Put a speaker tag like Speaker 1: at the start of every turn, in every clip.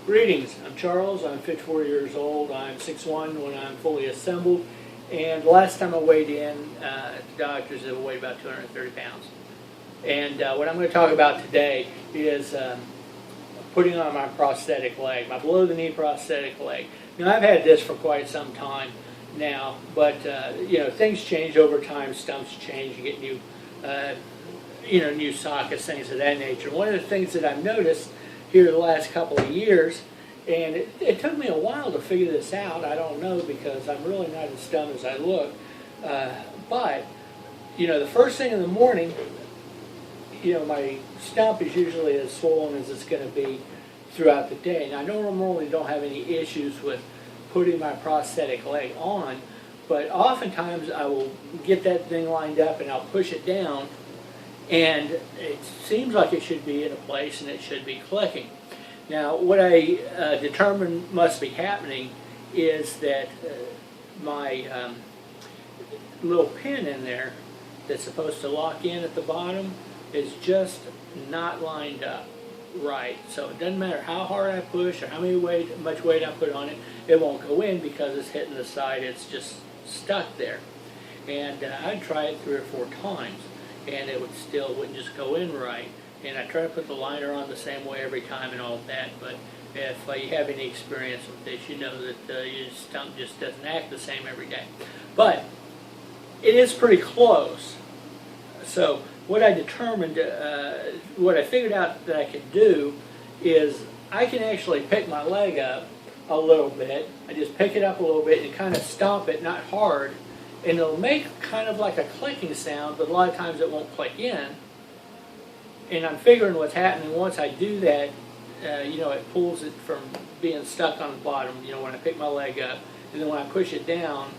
Speaker 1: Greetings, I'm Charles, I'm 54 years old, I'm 6'1" when I'm fully assembled, and the last time I weighed in, the doctors said I weighed about 230 pounds. And what I'm going to talk about today is putting on my prosthetic leg, my below-the-knee prosthetic leg. Now, I've had this for quite some time now, but things change over time, stumps change, you get new new sockets, things of that nature. One of the things that I've noticed here the last couple of years, and it took me a while to figure this out, I don't know, because I'm really not as dumb as I look, but the first thing in the morning, my stump is usually as swollen as it's going to be throughout the day. And I normally don't have any issues with putting my prosthetic leg on, but oftentimes I will get that thing lined up and I'll push it down, and it seems like it should be in a place and it should be clicking. Now, what I determined must be happening is that my little pin in there that's supposed to lock in at the bottom is just not lined up right. So it doesn't matter how hard I push or how much weight I put on it, it won't go in because it's hitting the side, it's just stuck there. And I'd try it 3 or 4 times, and it wouldn't just go in right. And I try to put the liner on the same way every time and all that, but if you have any experience with this, you know that your stump just doesn't act the same every day. But it is pretty close. So what I determined, what I figured out that I could do is I can actually pick my leg up a little bit. I just pick it up a little bit and kind of stomp it, not hard, and it'll make kind of like a clicking sound, but a lot of times it won't click in. And I'm figuring what's happening once I do that, it pulls it from being stuck on the bottom, when I pick my leg up. And then when I push it down,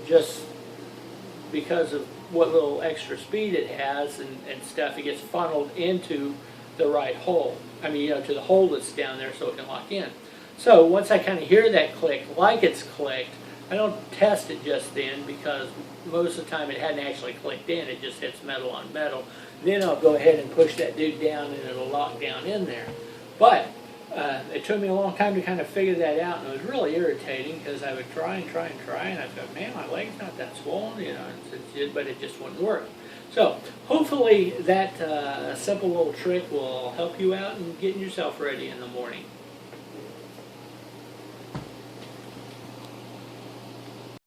Speaker 1: just because of what little extra speed it has and stuff, it gets funneled into the right hole. I mean, to the hole that's down there so it can lock in. So once I kind of hear that click, like it's clicked, I don't test it just then because most of the time it hadn't actually clicked in, it just hits metal on metal. Then I'll go ahead and push that dude down and it'll lock down in there. But it took me a long time to kind of figure that out, and it was really irritating because I would try and try and try, and I thought, man, my leg's not that swollen, but it just wouldn't work. So hopefully that simple little trick will help you out in getting yourself ready in the morning.